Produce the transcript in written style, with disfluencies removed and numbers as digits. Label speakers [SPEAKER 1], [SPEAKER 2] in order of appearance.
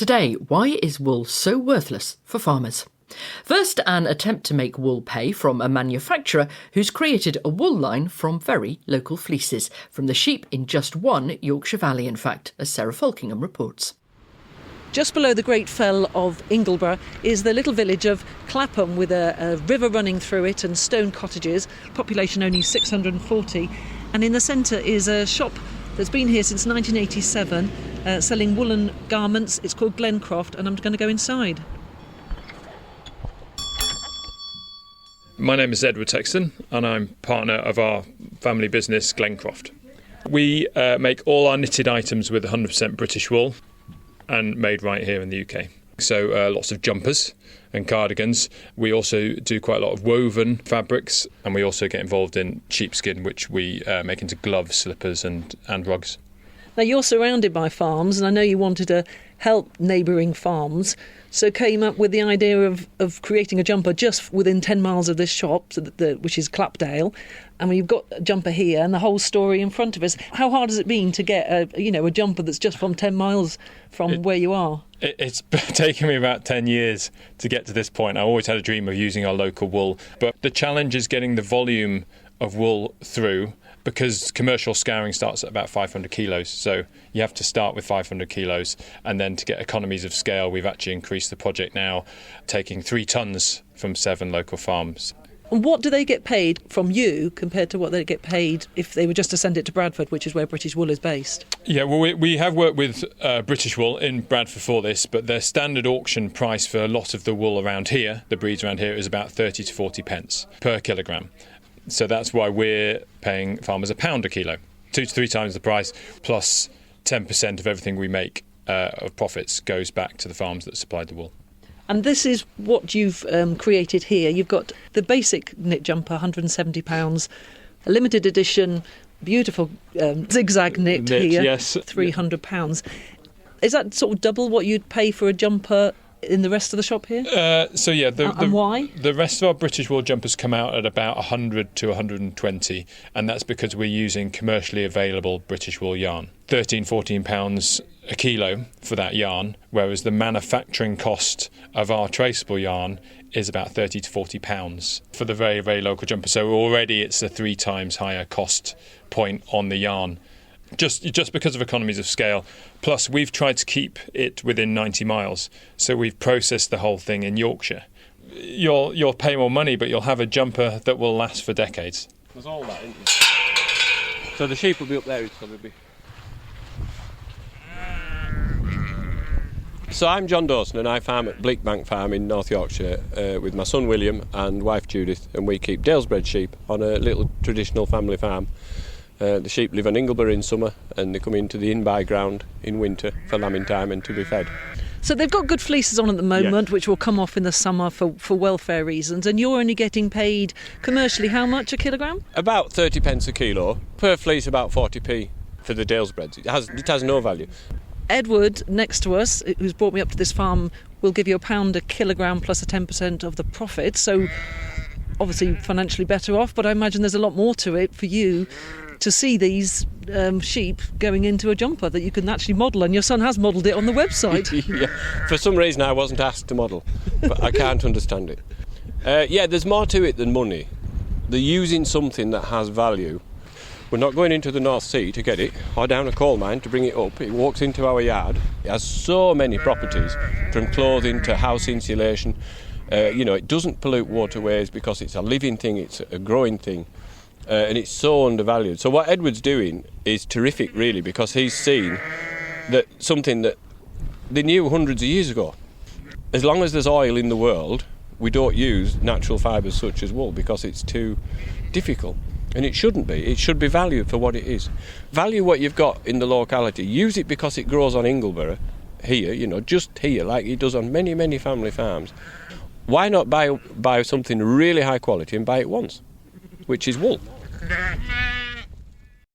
[SPEAKER 1] Today, why is wool so worthless for farmers? First, an attempt to make wool pay from a manufacturer who's created a wool line from very local fleeces, from the sheep in just one Yorkshire valley, in fact, as Sarah Falkingham reports.
[SPEAKER 2] Just below the Great Fell of Ingleborough is the little village of Clapham, with a river running through it and stone cottages, population only 640. And in the centre is a shop that's been here since 1987, selling woolen garments. It's called Glencroft, and I'm going to go inside.
[SPEAKER 3] My name is Edward Sexton, and I'm partner of our family business, Glencroft. We make all our knitted items with 100% British wool and made right here in the UK. So lots of jumpers and cardigans. We also do quite a lot of woven fabrics, and we also get involved in sheepskin, which we make into gloves, slippers and rugs.
[SPEAKER 2] Now, you're surrounded by farms, and I know you wanted to help neighbouring farms, so came up with the idea of creating a jumper just within 10 miles of this shop, which is Clapdale. And we've got a jumper here and the whole story in front of us. How hard has it been to get a jumper that's just from 10 miles from where you are?
[SPEAKER 3] It's taken me about 10 years to get to this point. I always had a dream of using our local wool, but the challenge is getting the volume of wool through, because commercial scouring starts at about 500 kilos. So you have to start with 500 kilos. And then to get economies of scale, we've actually increased the project now, taking 3 tonnes from 7 local farms.
[SPEAKER 2] And what do they get paid from you compared to what they get paid if they were just to send it to Bradford, which is where British Wool is based?
[SPEAKER 3] Yeah, well, we have worked with British Wool in Bradford for this, but their standard auction price for a lot of the wool around here, the breeds around here, is about 30 to 40 pence per kilogram. So that's why we're paying farmers £1 a kilo, 2 to 3 times the price, plus 10% of everything we make of profits goes back to the farms that supplied the wool.
[SPEAKER 2] And this is what you've created here. You've got the basic knit jumper, £170, a limited edition, beautiful zigzag knit here,
[SPEAKER 3] yes.
[SPEAKER 2] £300. Is that sort of double what you'd pay for a jumper in the rest of the shop here?
[SPEAKER 3] And
[SPEAKER 2] why?
[SPEAKER 3] The rest of our British wool jumpers come out at about 100 to 120, and that's because we're using commercially available British wool yarn. £13-14 a kilo for that yarn, whereas the manufacturing cost of our traceable yarn is about 30 to 40 pounds for the very, very local jumper. So already it's a 3 times higher cost point on the yarn, just because of economies of scale. Plus, we've tried to keep it within 90 miles, so we've processed the whole thing in Yorkshire. You'll pay more money, but you'll have a jumper that will last for decades.
[SPEAKER 4] There's all that, isn't there? So the sheep will be up there, so they'll be... So I'm John Dawson, and I farm at Bleakbank Farm in North Yorkshire with my son William and wife Judith, and we keep Dales-bred sheep on a little traditional family farm. The sheep live on Ingleborough in summer, and they come into the in-by ground in winter for lambing time and to be fed.
[SPEAKER 2] So they've got good fleeces on at the moment,
[SPEAKER 3] Yeah.
[SPEAKER 2] which will come off in the summer for welfare reasons, and you're only getting paid commercially how much a kilogram?
[SPEAKER 4] About 30 pence a kilo, per fleece about 40p for the Dales-breds. It has no value.
[SPEAKER 2] Edward, next to us, who's brought me up to this farm, will give you £1 a kilogram plus a 10% of the profit, so obviously financially better off, but I imagine there's a lot more to it for you to see these sheep going into a jumper that you can actually model, and your son has modelled it on the website.
[SPEAKER 4] Yeah. For some reason I wasn't asked to model, but I can't understand it. There's more to it than money. They're using something that has value. We're not going into the North Sea to get it, or down a coal mine to bring it up. It walks into our yard. It has so many properties, from clothing to house insulation. It doesn't pollute waterways because it's a living thing, it's a growing thing. And it's so undervalued. So what Edward's doing is terrific, really, because he's seen that something that they knew hundreds of years ago. As long as there's oil in the world, we don't use natural fibres such as wool because it's too difficult. And it shouldn't be. It should be valued for what it is. Value what you've got in the locality. Use it because it grows on Ingleborough here, just here, like it does on many, many family farms. Why not buy something really high quality and buy it once, which is wool?